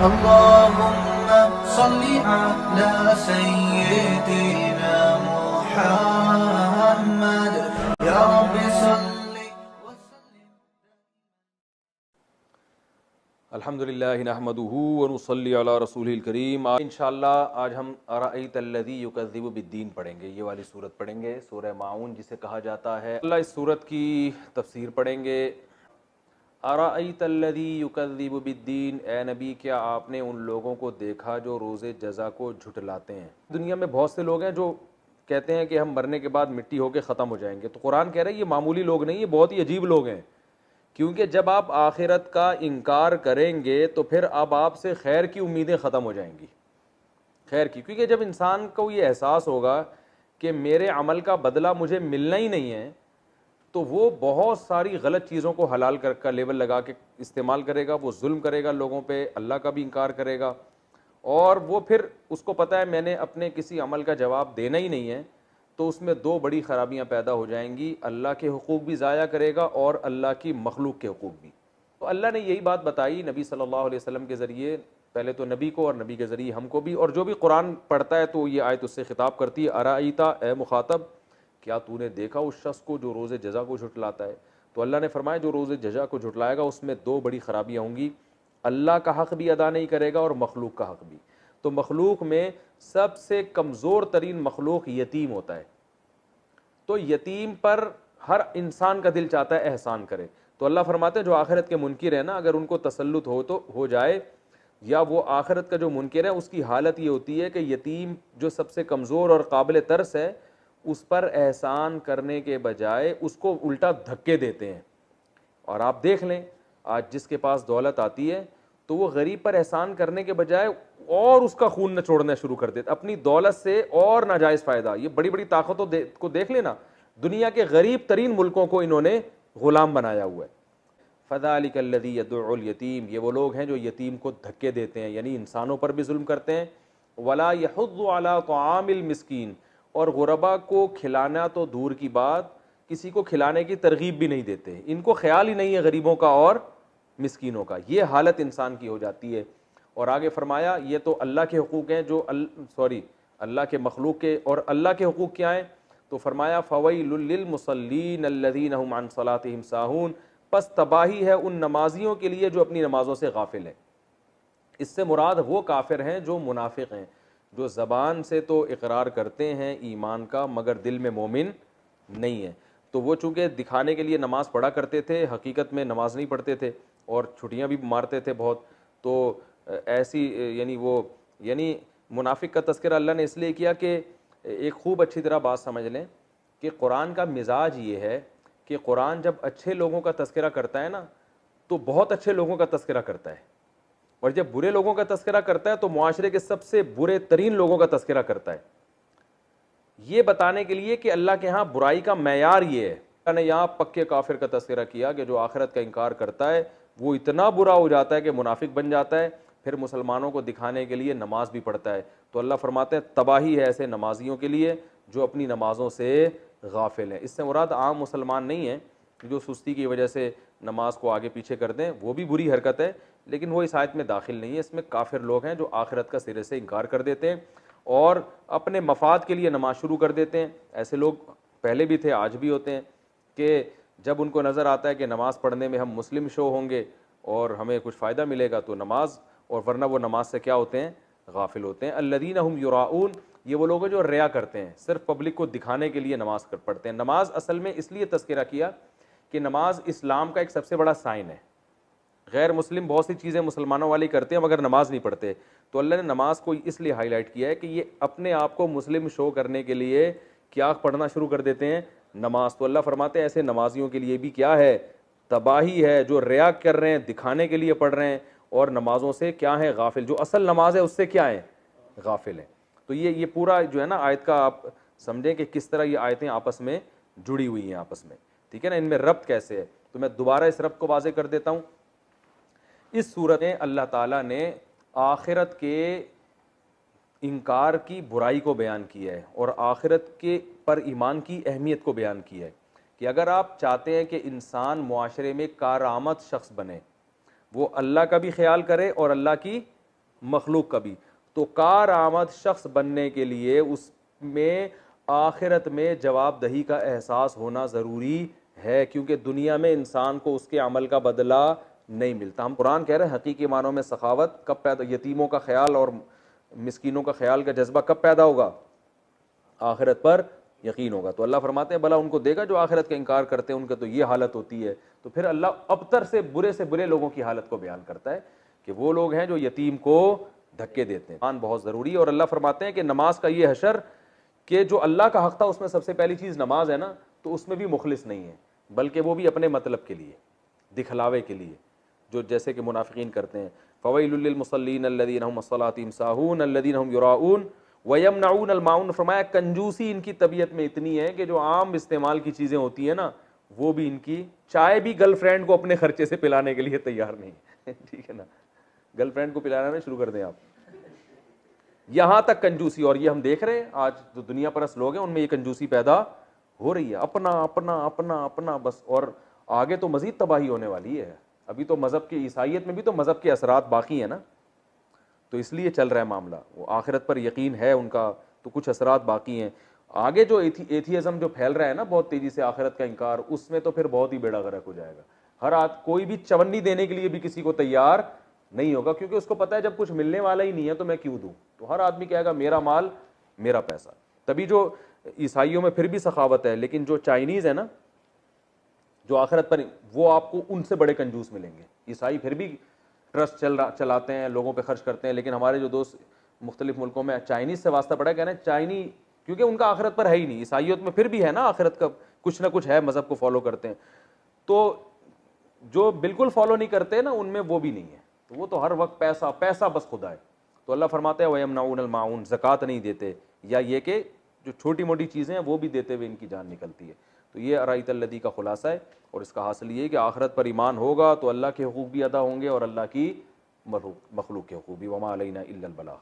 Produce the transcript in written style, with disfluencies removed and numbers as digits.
اللهم صل على سيدنا محمد يا رب صل وسلم. الحمدللہ نحمدہ ونصلی علی رسولہ الکریم. انشاءاللہ آج ہم ارأیت الذی یکذب بالدین پڑھیں گے. یہ والی صورت پڑھیں گے، سورہ ماعون جسے کہا جاتا ہے. اللہ اس صورت کی تفسیر پڑھیں گے. ارأیت الذی یکذب بالدین، اے نبی کیا آپ نے ان لوگوں کو دیکھا جو روز جزا کو جھٹلاتے ہیں. دنیا میں بہت سے لوگ ہیں جو کہتے ہیں کہ ہم مرنے کے بعد مٹی ہو کے ختم ہو جائیں گے. تو قرآن کہہ رہا ہے یہ معمولی لوگ نہیں، یہ بہت ہی عجیب لوگ ہیں، کیونکہ جب آپ آخرت کا انکار کریں گے تو پھر اب آپ سے خیر کی امیدیں ختم ہو جائیں گی. خیر کی، کیونکہ جب انسان کو یہ احساس ہوگا کہ میرے عمل کا بدلہ مجھے ملنا ہی نہیں ہے، تو وہ بہت ساری غلط چیزوں کو حلال کا لیبل لگا کے استعمال کرے گا. وہ ظلم کرے گا لوگوں پہ، اللہ کا بھی انکار کرے گا، اور وہ پھر اس کو پتہ ہے میں نے اپنے کسی عمل کا جواب دینا ہی نہیں ہے. تو اس میں دو بڑی خرابیاں پیدا ہو جائیں گی، اللہ کے حقوق بھی ضائع کرے گا اور اللہ کی مخلوق کے حقوق بھی. تو اللہ نے یہی بات بتائی نبی صلی اللہ علیہ وسلم کے ذریعے، پہلے تو نبی کو اور نبی کے ذریعے ہم کو بھی، اور جو بھی قرآن پڑھتا ہے تو یہ آیت اس سے خطاب کرتی ہے. ارائیتا، اے مخاطب، کیا تو نے دیکھا اس شخص کو جو روز جزا کو جھٹلاتا ہے. تو اللہ نے فرمایا جو روز جزا کو جھٹلائے گا اس میں دو بڑی خرابیاں ہوں گی، اللہ کا حق بھی ادا نہیں کرے گا اور مخلوق کا حق بھی. تو مخلوق میں سب سے کمزور ترین مخلوق یتیم ہوتا ہے. تو یتیم پر ہر انسان کا دل چاہتا ہے احسان کرے. تو اللہ فرماتے ہیں جو آخرت کے منکر ہیں نا، اگر ان کو تسلط ہو تو ہو جائے، یا وہ آخرت کا جو منکر ہے اس کی حالت یہ ہوتی ہے کہ یتیم جو سب سے کمزور اور قابل ترس ہے اس پر احسان کرنے کے بجائے اس کو الٹا دھکے دیتے ہیں. اور آپ دیکھ لیں آج جس کے پاس دولت آتی ہے تو وہ غریب پر احسان کرنے کے بجائے اور اس کا خون نچوڑنا شروع کر دیتا، اپنی دولت سے اور ناجائز فائدہ. یہ بڑی بڑی طاقتوں کو دیکھ لینا، دنیا کے غریب ترین ملکوں کو انہوں نے غلام بنایا ہوا ہے. فذلک الذی یدع الیتیم، یہ وہ لوگ ہیں جو یتیم کو دھکے دیتے ہیں، یعنی انسانوں پر بھی ظلم کرتے ہیں. ولا یحض علی طعام المسکین، اور غربا کو کھلانا تو دور کی بات، کسی کو کھلانے کی ترغیب بھی نہیں دیتے. ان کو خیال ہی نہیں ہے غریبوں کا اور مسکینوں کا. یہ حالت انسان کی ہو جاتی ہے. اور آگے فرمایا یہ تو اللہ کے حقوق ہیں جو اللہ کے مخلوق کے، اور اللہ کے حقوق کیا ہیں؟ تو فرمایا فویل للمصلین الذین هم عن صلاتهم ساہون، پس تباہی ہے ان نمازیوں کے لیے جو اپنی نمازوں سے غافل ہیں. اس سے مراد وہ کافر ہیں جو منافق ہیں، جو زبان سے تو اقرار کرتے ہیں ایمان کا مگر دل میں مومن نہیں ہے. تو وہ چونکہ دکھانے کے لیے نماز پڑھا کرتے تھے، حقیقت میں نماز نہیں پڑھتے تھے اور چھٹیاں بھی مارتے تھے بہت. تو ایسی یعنی منافق کا تذکرہ اللہ نے اس لیے کیا کہ ایک خوب اچھی طرح بات سمجھ لیں کہ قرآن کا مزاج یہ ہے کہ قرآن جب اچھے لوگوں کا تذکرہ کرتا ہے نا تو بہت اچھے لوگوں کا تذکرہ کرتا ہے، اور جب برے لوگوں کا تذکرہ کرتا ہے تو معاشرے کے سب سے برے ترین لوگوں کا تذکرہ کرتا ہے. یہ بتانے کے لیے کہ اللہ کے ہاں برائی کا معیار یہ ہے. اللہ نے یہاں پکے کافر کا تذکرہ کیا کہ جو آخرت کا انکار کرتا ہے وہ اتنا برا ہو جاتا ہے کہ منافق بن جاتا ہے، پھر مسلمانوں کو دکھانے کے لیے نماز بھی پڑھتا ہے. تو اللہ فرماتے ہیں تباہی ہے ایسے نمازیوں کے لیے جو اپنی نمازوں سے غافل ہیں. اس سے مراد عام مسلمان نہیں ہیں جو سستی کی وجہ سے نماز کو آگے پیچھے کر دیں، وہ بھی بری حرکت ہے لیکن وہ اس آیت میں داخل نہیں ہے. اس میں کافر لوگ ہیں جو آخرت کا سرے سے انکار کر دیتے ہیں اور اپنے مفاد کے لیے نماز شروع کر دیتے ہیں. ایسے لوگ پہلے بھی تھے، آج بھی ہوتے ہیں کہ جب ان کو نظر آتا ہے کہ نماز پڑھنے میں ہم مسلم شو ہوں گے اور ہمیں کچھ فائدہ ملے گا تو نماز، اور ورنہ وہ نماز سے کیا ہوتے ہیں؟ غافل ہوتے ہیں. الذین هم یراؤون، یہ وہ لوگ ہیں جو ریا کرتے ہیں، صرف پبلک کو دکھانے کے لیے نماز پڑھتے ہیں. نماز اصل میں اس لیے تذکرہ کیا کہ نماز اسلام کا ایک سب سے بڑا سائن ہے. غیر مسلم بہت سی چیزیں مسلمانوں والی کرتے ہیں مگر نماز نہیں پڑھتے. تو اللہ نے نماز کو اس لیے ہائی لائٹ کیا ہے کہ یہ اپنے آپ کو مسلم شو کرنے کے لیے کیا پڑھنا شروع کر دیتے ہیں؟ نماز. تو اللہ فرماتے ہیں ایسے نمازیوں کے لیے بھی کیا ہے؟ تباہی ہے، جو ریا کر رہے ہیں، دکھانے کے لیے پڑھ رہے ہیں اور نمازوں سے کیا ہے؟ غافل. جو اصل نماز ہے اس سے کیا ہے؟ غافل ہے. تو یہ پورا جو ہے نا آیت کا آپ سمجھیں کہ کس طرح یہ آیتیں آپس میں جڑی ہوئی ہیں آپس میں، ٹھیک ہے نا، ان میں ربط کیسے ہے. تو میں دوبارہ اس ربط کو واضح کر دیتا ہوں. اس صورت میں اللہ تعالیٰ نے آخرت کے انکار کی برائی کو بیان کیا ہے اور آخرت کے پر ایمان کی اہمیت کو بیان کیا ہے کہ اگر آپ چاہتے ہیں کہ انسان معاشرے میں کارآمد شخص بنے، وہ اللہ کا بھی خیال کرے اور اللہ کی مخلوق کا بھی. تو کارآمد شخص بننے کے لیے اس میں آخرت میں جواب دہی کا احساس ہونا ضروری ہے, کیونکہ دنیا میں انسان کو اس کے عمل کا بدلہ نہیں ملتا. ہم قرآن کہہ رہے ہیں حقیقی معنوں میں سخاوت کب پیدا, یتیموں کا خیال اور مسکینوں کا خیال کا جذبہ کب پیدا ہوگا؟ آخرت پر یقین ہوگا. تو اللہ فرماتے ہیں بھلا ان کو دے گا جو آخرت کا انکار کرتے ہیں, ان کا تو یہ حالت ہوتی ہے. تو پھر اللہ ابتر سے برے لوگوں کی حالت کو بیان کرتا ہے کہ وہ لوگ ہیں جو یتیم کو دھکے دیتے ہیں. ایمان بہت ضروری ہے. اور اللہ فرماتے ہیں کہ نماز کا یہ حشر کہ جو اللہ کا حق تھا اس میں سب سے پہلی چیز نماز ہے نا, تو اس میں بھی مخلص نہیں ہے, بلکہ وہ بھی اپنے مطلب کے لیے, دکھلاوے کے لیے, جو جیسے کہ منافقین کرتے ہیں. فویل للمصلین الذین هم عن صلاتهم ساہون الذین هم یراؤون ویمنعون الماعون. فرمایا کنجوسی ان کی طبیعت میں اتنی ہے کہ جو عام استعمال کی چیزیں ہوتی ہیں نا, وہ بھی ان کی, چائے بھی گرل فرینڈ کو اپنے خرچے سے پلانے کے لیے تیار نہیں ہے. ٹھیک ہے نا, گرل فرینڈ کو پلانا شروع کر دیں آپ, یہاں تک کنجوسی. اور یہ ہم دیکھ رہے ہیں آج جو دنیا پرست لوگ ہیں ان میں یہ کنجوسی پیدا ہو رہی ہے, اپنا اپنا اپنا اپنا بس. اور آگے تو مزید تباہی ہونے والی ہے. ابھی تو مذہب کے, عیسائیت میں بھی تو مذہب کے اثرات باقی ہیں نا, تو اس لیے چل رہا ہے معاملہ. وہ آخرت پر یقین ہے ان کا, تو کچھ اثرات باقی ہیں. آگے جو ایتھیزم جو پھیل رہا ہے نا بہت تیزی سے, آخرت کا انکار, اس میں تو پھر بہت ہی بیڑا غرق ہو جائے گا. ہر کوئی بھی چونی دینے کے لیے بھی کسی کو تیار نہیں ہوگا, کیونکہ اس کو پتا ہے جب کچھ ملنے والا ہی نہیں ہے تو میں کیوں دوں. تو ہر آدمی کہے گا میرا مال میرا پیسہ. تبھی جو عیسائیوں میں پھر بھی سخاوت ہے, لیکن جو چائنیز ہے نا جو آخرت پر, وہ آپ کو ان سے بڑے کنجوس ملیں گے. عیسائی پھر بھی ٹرسٹ چلاتے ہیں, لوگوں پہ خرچ کرتے ہیں, لیکن ہمارے جو دوست مختلف ملکوں میں چائنیز سے واسطہ پڑا ہے, کہہ رہے ہیں چائنی, کیونکہ ان کا آخرت پر ہے ہی نہیں. عیسائیت میں پھر بھی ہے نا آخرت کا کچھ نہ کچھ ہے, مذہب کو فالو کرتے ہیں. تو جو بالکل فالو نہیں کرتے نا ان میں وہ بھی نہیں ہے, تو وہ تو ہر وقت پیسہ پیسہ بس خدا ہے. تو اللہ فرماتا ہے وَيَمْنَعُونَ الْمَاعُونَ, زکوٰۃ نہیں دیتے, یا یہ کہ جو چھوٹی موٹی چیزیں ہیں وہ بھی دیتے ہوئے ان کی جان نکلتی ہے. تو یہ ارائیت الذی کا خلاصہ ہے, اور اس کا حاصل یہ ہے کہ آخرت پر ایمان ہوگا تو اللہ کے حقوق بھی ادا ہوں گے اور اللہ کی مخلوق کے حقوق بھی. وما علینا الا البلاغ.